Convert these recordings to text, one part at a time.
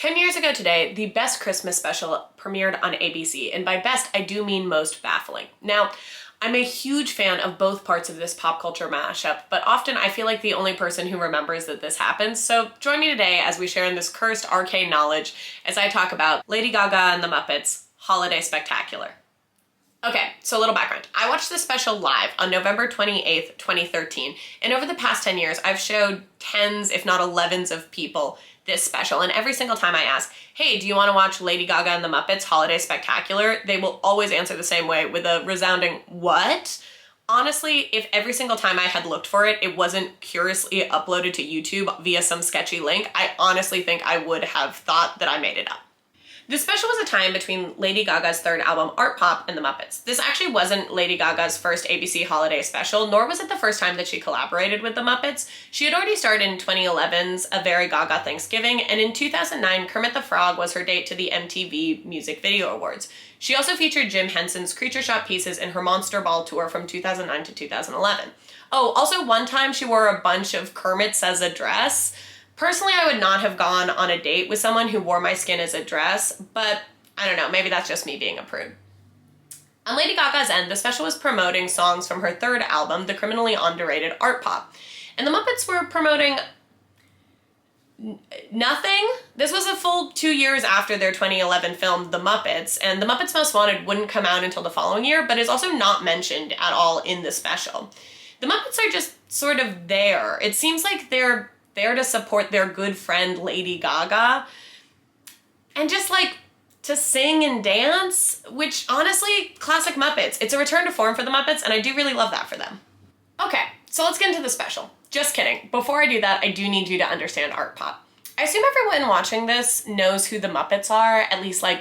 10 years ago today, the Best Christmas Special premiered on ABC, and by best, I do mean most baffling. Now, I'm a huge fan of both parts of this pop culture mashup, but often I feel like the only person who remembers that this happens, so join me today as we share in this cursed arcane knowledge as I talk about Lady Gaga and the Muppets Holiday Spectacular. Okay, so a little background. I watched this special live on November 28th, 2013, and over the past 10 years, I've showed tens, if not 11s of people this special, and every single time I ask, hey, do you want to watch Lady Gaga and the Muppets Holiday Spectacular? They will always answer the same way with a resounding, what? Honestly, if every single time I had looked for it, it wasn't curiously uploaded to YouTube via some sketchy link, I honestly think I would have thought that I made it up. This special was a time between Lady Gaga's third album, Artpop, and the Muppets. This actually wasn't Lady Gaga's first ABC holiday special, nor was it the first time that she collaborated with the Muppets. She had already starred in 2011's A Very Gaga Thanksgiving, and in 2009, Kermit the Frog was her date to the MTV Music Video Awards. She also featured Jim Henson's Creature Shop pieces in her Monster Ball tour from 2009 to 2011. Oh, also one time she wore a bunch of Kermits as a dress. Personally, I would not have gone on a date with someone who wore my skin as a dress, but I don't know, maybe that's just me being a prude. On Lady Gaga's end, the special was promoting songs from her third album, the criminally underrated Artpop. And the Muppets were promoting nothing. This was a full 2 years after their 2011 film, The Muppets, and The Muppets Most Wanted wouldn't come out until the following year, but is also not mentioned at all in the special. The Muppets are just sort of there. It seems like they're there to support their good friend Lady Gaga and just like to sing and dance, which honestly, classic Muppets. It's a return to form for the Muppets and I do really love that for them. Okay, so let's get into the special. Just kidding. Before I do that, I do need you to understand Artpop. I assume everyone watching this knows who the Muppets are, at least like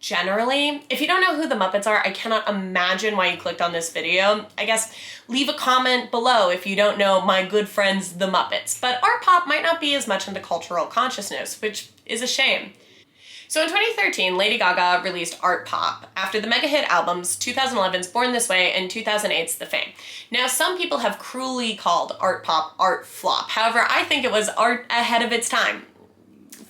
generally. If you don't know who the Muppets are, I cannot imagine why you clicked on this video. I guess leave a comment below if you don't know my good friends, the Muppets. But Artpop might not be as much into cultural consciousness, which is a shame. So in 2013, Lady Gaga released Artpop after the mega hit albums 2011's Born This Way and 2008's The Fame. Now, some people have cruelly called Artpop art flop. However, I think it was art ahead of its time.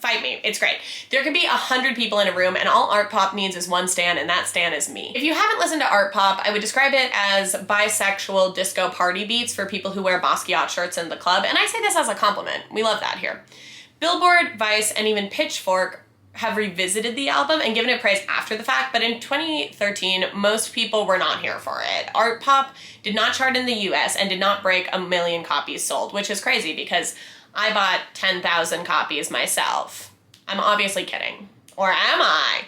Fight me, it's great. There could be 100 people in a room and all Artpop needs is one stan, and that stan is me. If you haven't listened to Artpop, I would describe it as bisexual disco party beats for people who wear Basquiat shirts in the club, and I say this as a compliment. We love that here. Billboard, Vice, and even Pitchfork have revisited the album and given it praise after the fact, but in 2013, most people were not here for it. Artpop did not chart in the US and did not break 1 million copies sold, which is crazy because I bought 10,000 copies myself. I'm obviously kidding. Or am I?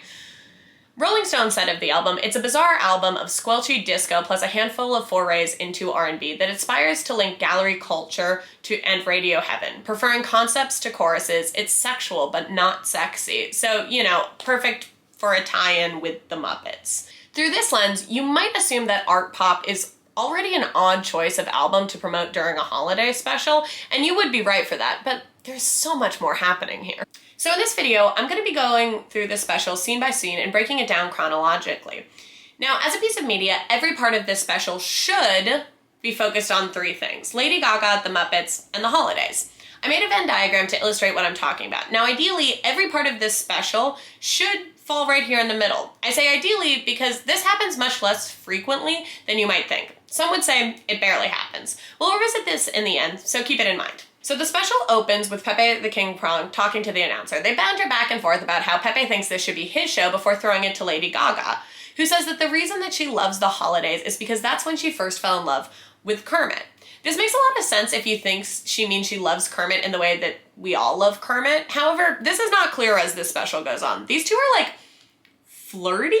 Rolling Stone said of the album, it's a bizarre album of squelchy disco plus a handful of forays into R&B that aspires to link gallery culture and radio heaven. Preferring concepts to choruses, it's sexual but not sexy. So, you know, perfect for a tie-in with the Muppets. Through this lens, you might assume that Artpop is already an odd choice of album to promote during a holiday special, and you would be right for that, but there's so much more happening here. So in this video, I'm going to be going through this special scene by scene and breaking it down chronologically. Now, as a piece of media, every part of this special should be focused on three things: Lady Gaga, the Muppets, and the holidays. I made a Venn diagram to illustrate what I'm talking about. Now, ideally, every part of this special should fall right here in the middle. I say ideally because this happens much less frequently than you might think. Some would say it barely happens. We'll revisit this in the end, so keep it in mind. So the special opens with Pepe the King Prong talking to the announcer. They banter back and forth about how Pepe thinks this should be his show before throwing it to Lady Gaga, who says that the reason that she loves the holidays is because that's when she first fell in love with Kermit. This makes a lot of sense if you think she means she loves Kermit in the way that we all love Kermit. However, this is not clear as this special goes on. These two are like flirty.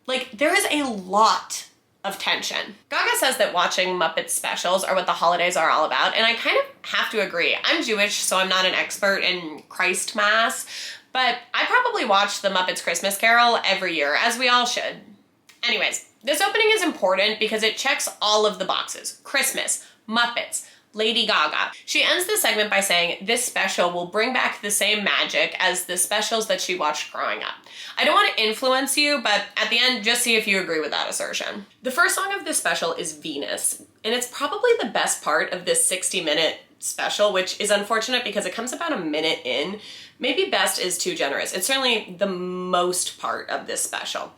Like there is a lot of tension. Gaga says that watching Muppet specials are what the holidays are all about, and I kind of have to agree. I'm Jewish, so I'm not an expert in Christ Mass, but I probably watch the Muppets Christmas Carol every year, as we all should. Anyways, this opening is important because it checks all of the boxes. Christmas, Muppets, Lady Gaga. She ends the segment by saying this special will bring back the same magic as the specials that she watched growing up. I don't want to influence you, but at the end, just see if you agree with that assertion. The first song of this special is Venus, and it's probably the best part of this 60-minute special, which is unfortunate because it comes about a minute in. Maybe best is too generous. It's certainly the most part of this special.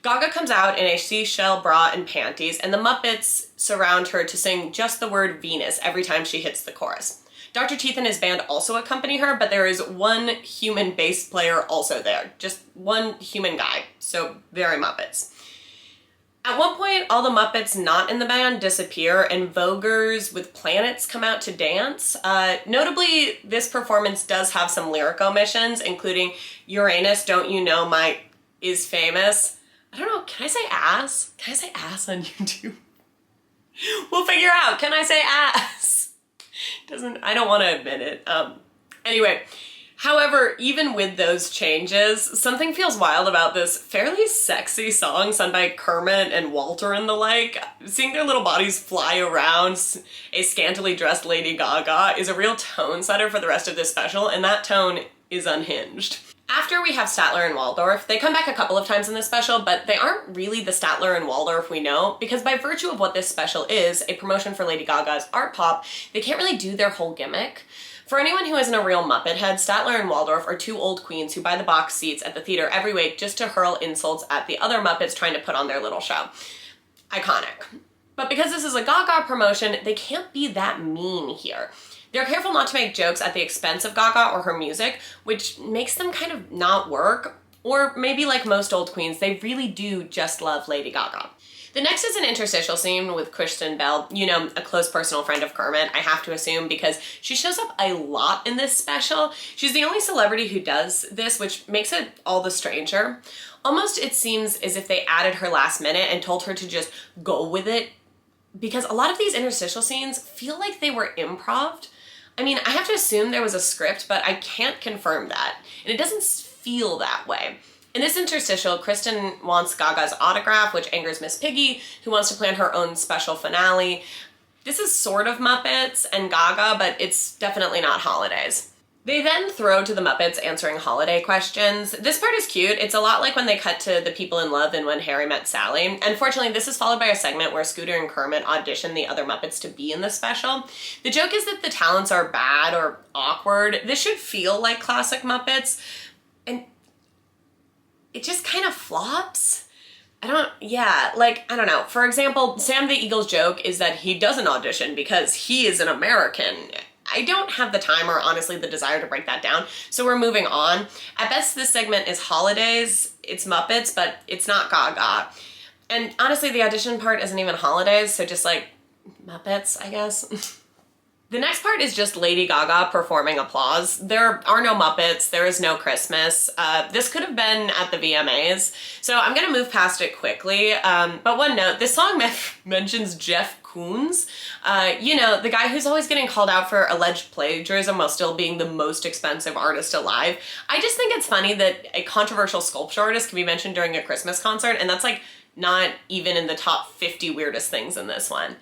Gaga comes out in a seashell bra and panties, and the Muppets surround her to sing just the word Venus every time she hits the chorus. Dr. Teeth and his band also accompany her, but there is one human bass player also there. Just one human guy. So very Muppets. At one point, all the Muppets not in the band disappear and Voguers with planets come out to dance. Notably, this performance does have some lyric omissions, including Uranus, don't you know my is famous. I don't know, can I say ass? Can I say ass on YouTube? We'll figure out, can I say ass? I don't want to admit it. Anyway, however, even with those changes, something feels wild about this fairly sexy song sung by Kermit and Walter and the like. Seeing their little bodies fly around a scantily dressed Lady Gaga is a real tone setter for the rest of this special, and that tone is unhinged. After we have Statler and Waldorf, they come back a couple of times in this special, but they aren't really the Statler and Waldorf we know, because by virtue of what this special is, a promotion for Lady Gaga's Artpop, they can't really do their whole gimmick. For anyone who isn't a real Muppet head, Statler and Waldorf are two old queens who buy the box seats at the theater every week just to hurl insults at the other Muppets trying to put on their little show. Iconic. But because this is a Gaga promotion, they can't be that mean here. They're careful not to make jokes at the expense of Gaga or her music, which makes them kind of not work. Or maybe like most old queens, they really do just love Lady Gaga. The next is an interstitial scene with Kristen Bell, you know, a close personal friend of Kermit, I have to assume, because she shows up a lot in this special. She's the only celebrity who does this, which makes it all the stranger. Almost it seems as if they added her last minute and told her to just go with it, because a lot of these interstitial scenes feel like they were improv'd. I mean, I have to assume there was a script, but I can't confirm that. And it doesn't feel that way. In this interstitial, Kristen wants Gaga's autograph, which angers Miss Piggy, who wants to plan her own special finale. This is sort of Muppets and Gaga, but it's definitely not holidays. They then throw to the Muppets answering holiday questions. This part is cute. It's a lot like when they cut to the people in love and When Harry Met Sally. Unfortunately, this is followed by a segment where Scooter and Kermit audition the other Muppets to be in the special. The joke is that the talents are bad or awkward. This should feel like classic Muppets, and it just kind of flops. I don't know. For example, Sam the Eagle's joke is that he doesn't audition because he is an American. I don't have the time or honestly the desire to break that down, so we're moving on. At best, this segment is holidays, it's Muppets, but it's not Gaga. And honestly, the audition part isn't even holidays, so just like Muppets, I guess. The next part is just Lady Gaga performing applause. There are no Muppets, there is no Christmas. This could have been at the VMAs, so I'm gonna move past it quickly. But one note, this song mentions Jeff Koons, you know, the guy who's always getting called out for alleged plagiarism while still being the most expensive artist alive. I just think it's funny that a controversial sculpture artist can be mentioned during a Christmas concert, and that's like not even in the top 50 weirdest things in this one.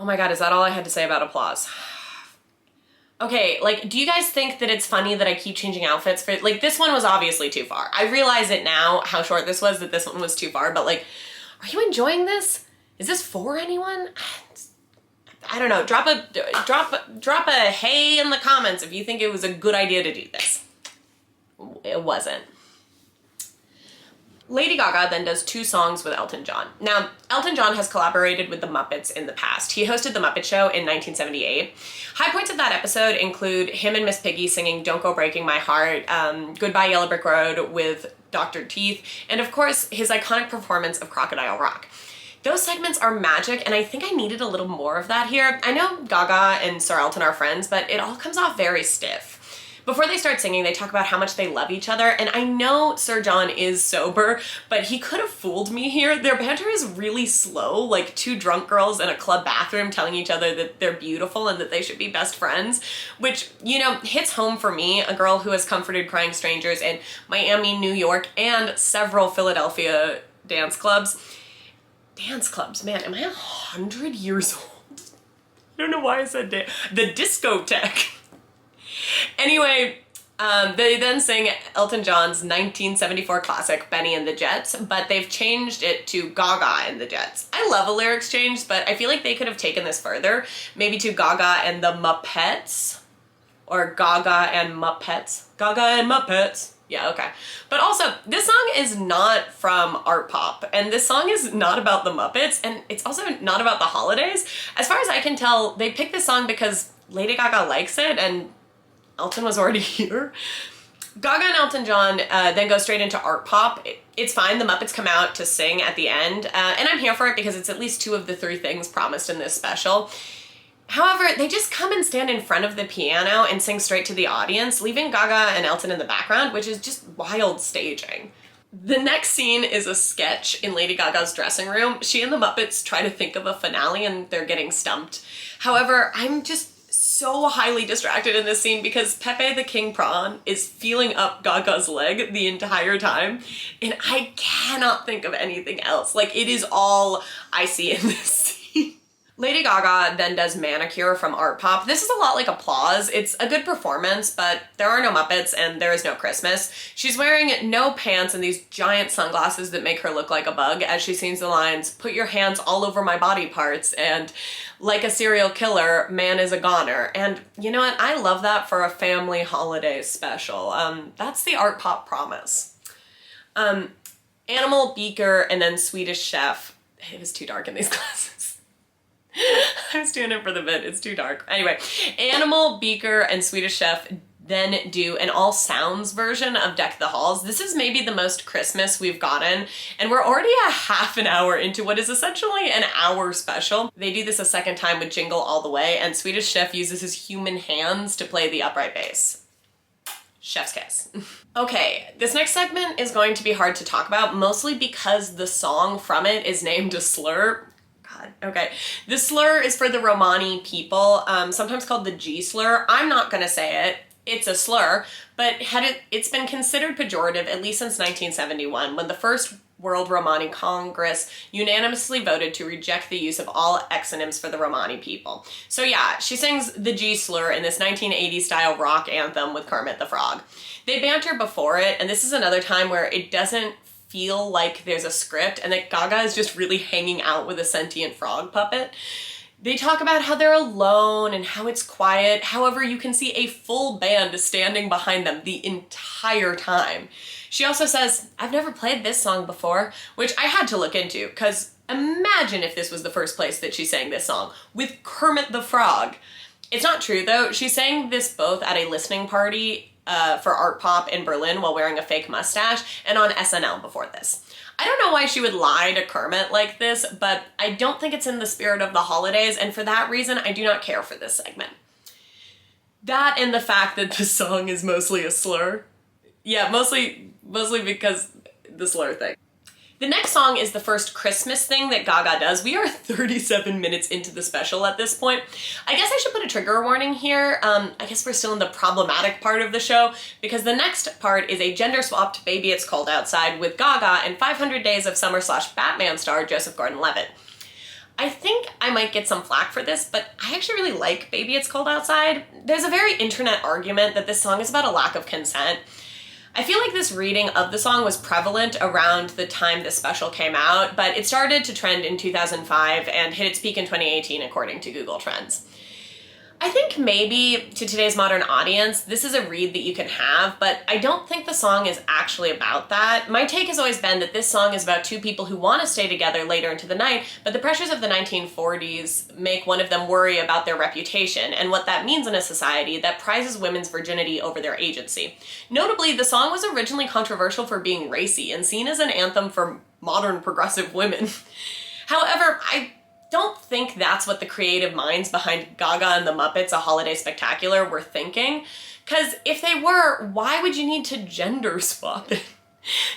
Oh my god, is that all I had to say about applause? Okay, like, do you guys think that it's funny that I keep changing outfits for, like, this one was obviously too far. I realize it now, how short this was, that this one was too far, but like, are you enjoying this? Is this for anyone? I don't know, drop a hey in the comments if you think it was a good idea to do this. It wasn't. Lady Gaga then does 2 songs with Elton John. Now, Elton John has collaborated with the Muppets in the past. He hosted The Muppet Show in 1978. High points of that episode include him and Miss Piggy singing Don't Go Breaking My Heart, Goodbye Yellow Brick Road with Dr. Teeth, and of course, his iconic performance of Crocodile Rock. Those segments are magic, and I think I needed a little more of that here. I know Gaga and Sir Elton are friends, but it all comes off very stiff. Before they start singing, they talk about how much they love each other, and I know Sir John is sober, but he could have fooled me here. Their banter is really slow, like 2 drunk girls in a club bathroom telling each other that they're beautiful and that they should be best friends, which, you know, hits home for me, a girl who has comforted crying strangers in Miami, New York, and several Philadelphia dance clubs. Dance clubs, man, am I 100 years old? I don't know why I said the discotheque. Anyway, They then sing Elton John's 1974 classic, Benny and the Jets, but they've changed it to Gaga and the Jets. I love a lyrics change, but I feel like they could have taken this further, maybe to Gaga and the Muppets, or Gaga and Muppets. Gaga and Muppets. Yeah, okay. But also, this song is not from Artpop, and this song is not about the Muppets, and it's also not about the holidays. As far as I can tell, they picked this song because Lady Gaga likes it, and Elton was already here. Gaga and Elton John then go straight into Artpop. It's fine, the Muppets come out to sing at the end, and I'm here for it because it's at least 2 of the 3 things promised in this special. However, they just come and stand in front of the piano and sing straight to the audience, leaving Gaga and Elton in the background, which is just wild staging. The next scene is a sketch in Lady Gaga's dressing room. She and the Muppets try to think of a finale and they're getting stumped. However, I'm just so highly distracted in this scene because Pepe the King Prawn is feeling up Gaga's leg the entire time, and I cannot think of anything else. Like, it is all I see in this scene. Lady Gaga then does Manicure from Artpop. This is a lot like Applause. It's a good performance, but there are no Muppets and there is no Christmas. She's wearing no pants and these giant sunglasses that make her look like a bug as she sings the lines, "Put your hands all over my body parts," and "Like a serial killer, man is a goner." And you know what? I love that for a family holiday special. That's the Artpop promise. Animal, Beaker, and then Swedish Chef. It was too dark in these glasses. I was doing it for the bit, it's too dark. Anyway, Animal, Beaker, and Swedish Chef then do an all sounds version of Deck the Halls. This is maybe the most Christmas we've gotten, and we're already a half an hour into what is essentially an hour special. They do this a second time with Jingle All the Way, and Swedish Chef uses his human hands to play the upright bass. Chef's kiss. Okay, this next segment is going to be hard to talk about, mostly because the song from it is named a slur. Okay, the slur is for the Romani people, sometimes called the G slur. I'm not gonna say it. It's a slur, but it's been considered pejorative at least since 1971, when the First World Romani Congress unanimously voted to reject the use of all exonyms for the Romani people. So yeah, she sings the G slur in this 1980s style rock anthem with Kermit the Frog. They banter before it, and this is another time where it doesn't feel like there's a script and that Gaga is just really hanging out with a sentient frog puppet. They talk about how they're alone and how it's quiet. However, you can see a full band standing behind them the entire time. She also says, "I've never played this song before," which I had to look into, because imagine if this was the first place that she sang this song, with Kermit the Frog. It's not true though. She sang this both at a listening party for Artpop in Berlin while wearing a fake mustache, and on SNL before this. I don't know why she would lie to Kermit like this, but I don't think it's in the spirit of the holidays, and for that reason, I do not care for this segment. That and the fact that the song is mostly a slur. Yeah, mostly because the slur thing. The next song is the first Christmas thing that Gaga does. We are 37 minutes into the special at this point. I guess I should put a trigger warning here. I guess we're still in the problematic part of the show, because the next part is a gender-swapped Baby It's Cold Outside with Gaga and 500 Days of Summer / Batman star Joseph Gordon-Levitt. I think I might get some flack for this, but I actually really like Baby It's Cold Outside. There's a very internet argument that this song is about a lack of consent. I feel like this reading of the song was prevalent around the time this special came out, but it started to trend in 2005 and hit its peak in 2018 according to Google Trends. I think maybe to today's modern audience, this is a read that you can have, but I don't think the song is actually about that. My take has always been that this song is about 2 people who want to stay together later into the night, but the pressures of the 1940s make one of them worry about their reputation and what that means in a society that prizes women's virginity over their agency. Notably, the song was originally controversial for being racy and seen as an anthem for modern progressive women. However, I don't think that's what the creative minds behind Gaga and the Muppets, A Holiday Spectacular, were thinking. Because if they were, why would you need to gender swap it?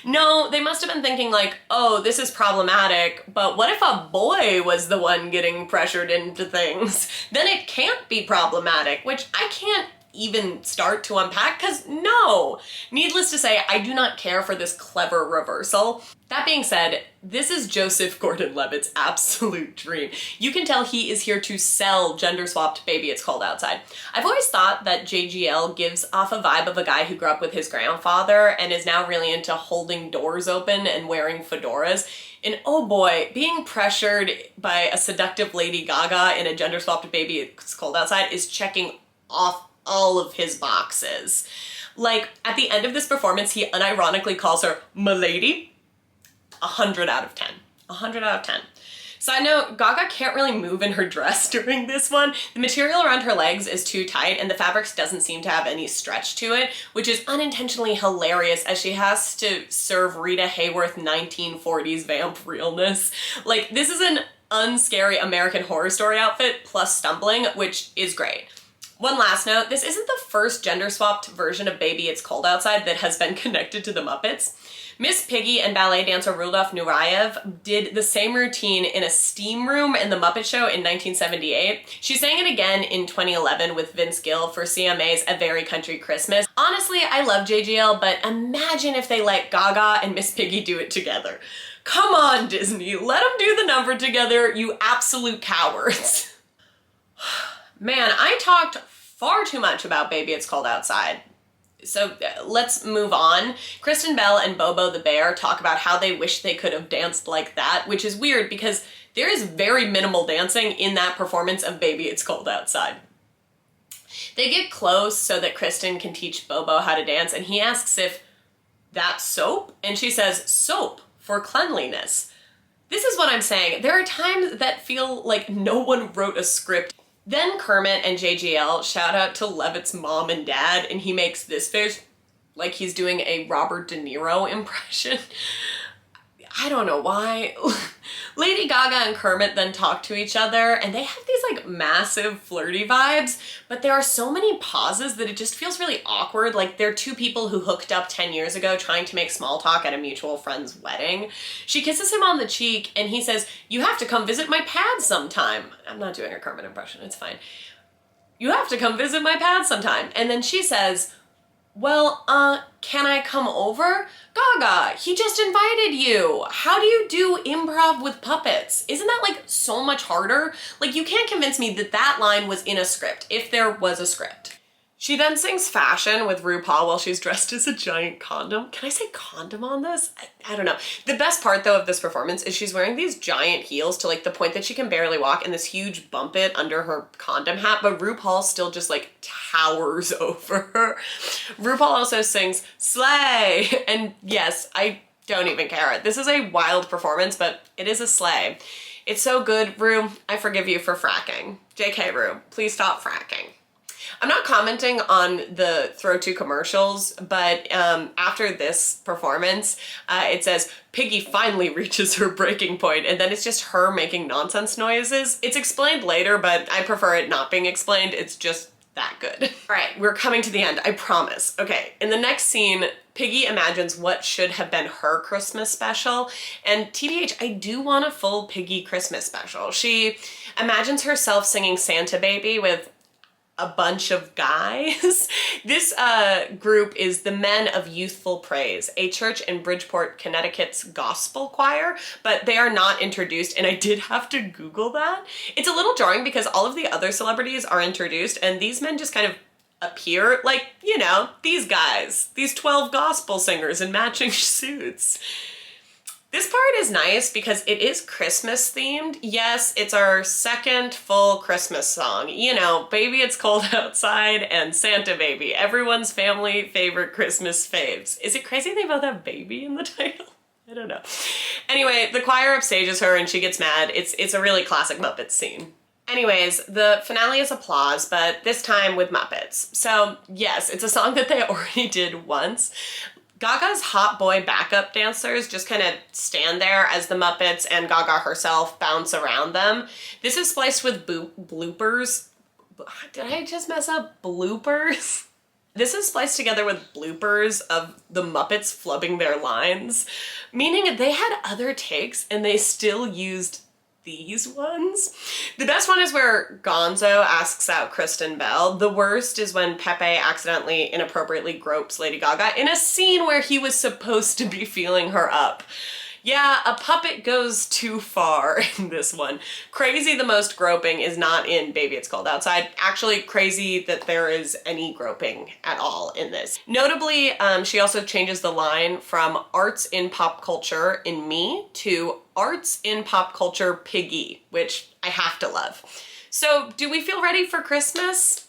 No, they must have been thinking like, oh, this is problematic, but what if a boy was the one getting pressured into things? Then it can't be problematic, which I can't even start to unpack, because no. Needless to say, I do not care for this clever reversal. That being said, this is Joseph Gordon-Levitt's absolute dream. You can tell he is here to sell gender-swapped Baby It's Cold Outside. I've always thought that JGL gives off a vibe of a guy who grew up with his grandfather and is now really into holding doors open and wearing fedoras. And oh boy, being pressured by a seductive Lady Gaga in a gender-swapped Baby It's Cold Outside is checking off all of his boxes. Like, at the end of this performance, he unironically calls her "M'lady." 100 out of 10. 100 out of 10. Side note, Gaga can't really move in her dress during this one. The material around her legs is too tight and the fabric doesn't seem to have any stretch to it, which is unintentionally hilarious as she has to serve Rita Hayworth 1940s vamp realness. Like, this is an unscary American Horror Story outfit plus stumbling, which is great. One last note, this isn't the first gender-swapped version of Baby It's Cold Outside that has been connected to the Muppets. Miss Piggy and ballet dancer Rudolf Nureyev did the same routine in a steam room in The Muppet Show in 1978. She sang it again in 2011 with Vince Gill for CMA's A Very Country Christmas. Honestly, I love JGL, but imagine if they let Gaga and Miss Piggy do it together. Come on, Disney, let them do the number together, you absolute cowards. Man, I talked far too much about Baby It's Cold Outside. So let's move on. Kristen Bell and Bobo the Bear talk about how they wish they could have danced like that, which is weird because there is very minimal dancing in that performance of Baby It's Cold Outside. They get close so that Kristen can teach Bobo how to dance, and he asks if that's soap, and she says soap for cleanliness. This is what I'm saying. There are times that feel like no one wrote a script. Then Kermit and JGL shout out to Levitt's mom and dad, and he makes this face like he's doing a Robert De Niro impression. I don't know why. Lady Gaga and Kermit then talk to each other, and they have these like massive flirty vibes, but there are so many pauses that it just feels really awkward, like they're two people who hooked up 10 years ago trying to make small talk at a mutual friend's wedding. She kisses him on the cheek, and he says, "You have to come visit my pad sometime." I'm not doing a Kermit impression, it's fine. "You have to come visit my pad sometime." And then she says, "Well, can I come over?" Gaga, he just invited you. How do you do improv with puppets? Isn't that like so much harder? Like, you can't convince me that that line was in a script, if there was a script. She then sings Fashion with RuPaul while she's dressed as a giant condom. Can I say condom on this? I don't know. The best part though of this performance is she's wearing these giant heels to like the point that she can barely walk and this huge bump it under her condom hat, but RuPaul still just like towers over her. RuPaul also sings Slay, and yes, I don't even care. This is a wild performance, but it is a slay. It's so good, Ru. I forgive you for fracking. JK, Ru, please stop fracking. I'm not commenting on the throw to commercials, but after this performance, it says, "Piggy finally reaches her breaking point," and then it's just her making nonsense noises. It's explained later, but I prefer it not being explained. It's just that good. All right, we're coming to the end, I promise. Okay, in the next scene, Piggy imagines what should have been her Christmas special, and TBH, I do want a full Piggy Christmas special. She imagines herself singing Santa Baby with a bunch of guys. This group is the Men of Youthful Praise, a church in Bridgeport, Connecticut's gospel choir, but they are not introduced, and I did have to Google that. It's a little jarring because all of the other celebrities are introduced, and these men just kind of appear, like, you know, these guys, these 12 gospel singers in matching suits. This part is nice because it is Christmas themed. Yes, it's our second full Christmas song. You know, Baby It's Cold Outside and Santa Baby, everyone's family favorite Christmas faves. Is it crazy they both have baby in the title? I don't know. Anyway, the choir upstages her and she gets mad. It's a really classic Muppets scene. Anyways, the finale is applause, but this time with Muppets. So yes, it's a song that they already did once. Gaga's hot boy backup dancers just kind of stand there as the Muppets and Gaga herself bounce around them. This is spliced with bloopers. Did I just mess up? Bloopers? This is spliced together with bloopers of the Muppets flubbing their lines, meaning they had other takes and they still used these ones. The best one is where Gonzo asks out Kristen Bell. The worst is when Pepe accidentally inappropriately gropes Lady Gaga in a scene where he was supposed to be feeling her up. Yeah, a puppet goes too far in this one. Crazy the most groping is not in Baby It's Cold Outside. Actually, crazy that there is any groping at all in this. Notably, she also changes the line from arts in pop culture in me to arts in pop culture Piggy, which I have to love. So do we feel ready for Christmas?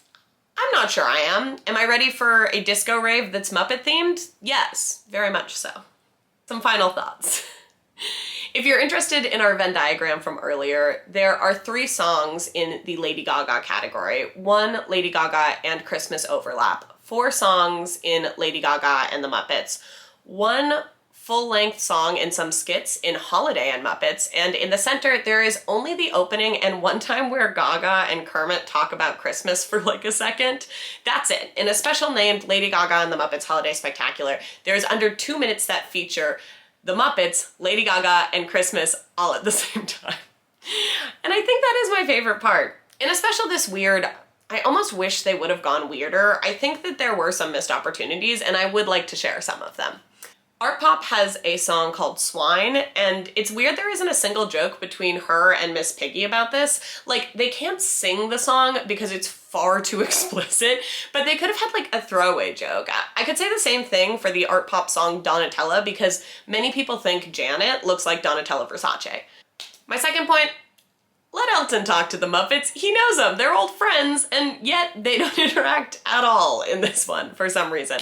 I'm not sure I am. Am I ready for a disco rave that's Muppet themed? Yes, very much so. Some final thoughts. If you're interested in our Venn diagram from earlier, there are 3 songs in the Lady Gaga category. 1 Lady Gaga and Christmas overlap. 4 songs in Lady Gaga and the Muppets. 1 full-length song and some skits in Holiday and Muppets. And in the center, there is only the opening and one time where Gaga and Kermit talk about Christmas for like a second. That's it. In a special named Lady Gaga and the Muppets Holiday Spectacular, there's under 2 minutes that feature the Muppets, Lady Gaga, and Christmas all at the same time. And I think that is my favorite part. In a special this weird, I almost wish they would have gone weirder. I think that there were some missed opportunities, and I would like to share some of them. Artpop has a song called Swine, and it's weird there isn't a single joke between her and Miss Piggy about this. Like, they can't sing the song because it's far too explicit, but they could have had like a throwaway joke. I could say the same thing for the Artpop song Donatella because many people think Janet looks like Donatella Versace. My second point, let Elton talk to the Muppets. He knows them, they're old friends, and yet they don't interact at all in this one for some reason.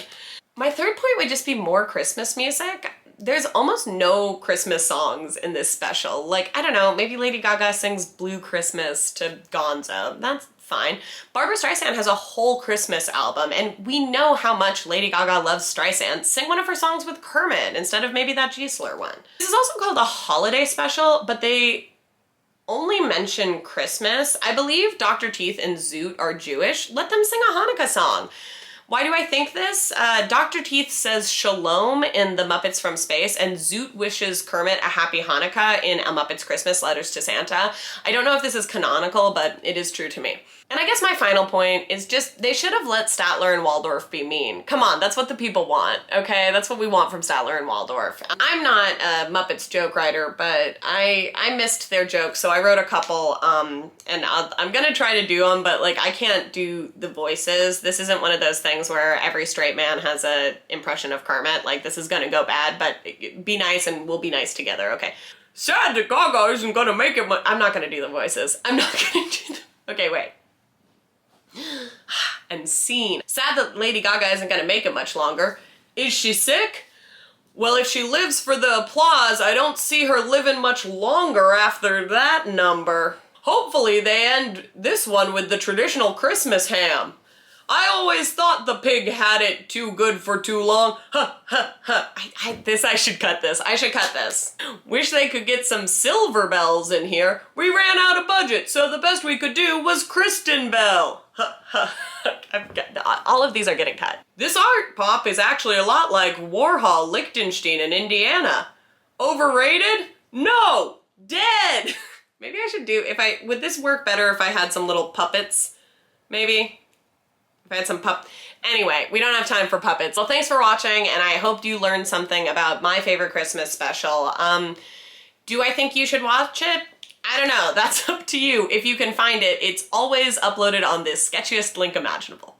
My third point would just be more Christmas music. There's almost no Christmas songs in this special. Like, I don't know, maybe Lady Gaga sings Blue Christmas to Gonzo. That's fine. Barbra Streisand has a whole Christmas album, and we know how much Lady Gaga loves Streisand. Sing one of her songs with Kermit instead of maybe that Giesler one. This is also called a holiday special, but they only mention Christmas. I believe Dr. Teeth and Zoot are Jewish. Let them sing a Hanukkah song. Why do I think this? Dr. Teeth says Shalom in The Muppets from Space, and Zoot wishes Kermit a happy Hanukkah in A Muppet's Christmas Letters to Santa. I don't know if this is canonical, but it is true to me. And I guess my final point is just, they should have let Statler and Waldorf be mean. Come on, that's what the people want, okay? That's what we want from Statler and Waldorf. I'm not a Muppets joke writer, but I missed their jokes, so I wrote a couple, and I'm gonna try to do them, but like, I can't do the voices. This isn't one of those things where every straight man has a impression of Kermit. Like, this is gonna go bad, but be nice and we'll be nice together, okay? Sad that Gaga isn't gonna make it I'm not gonna do the voices. I'm not gonna do them. Okay, wait. And scene. Sad that Lady Gaga isn't gonna make it much longer. Is she sick? Well, if she lives for the applause, I don't see her living much longer after that number. Hopefully they end this one with the traditional Christmas ham. I always thought the pig had it too good for too long. Ha ha ha. I should cut this. I should cut this. Wish they could get some silver bells in here. We ran out of budget, so the best we could do was Kristen Bell. Ha ha. All of these are getting cut. This art pop is actually a lot like Warhol, Liechtenstein, and Indiana. Overrated? No! Dead! Maybe I should do, would this work better if I had some little puppets? Maybe? If I had some Anyway, we don't have time for puppets. Well, thanks for watching, and I hope you learned something about my favorite Christmas special. Do I think you should watch it? I don't know. That's up to you. If you can find it, it's always uploaded on the sketchiest link imaginable.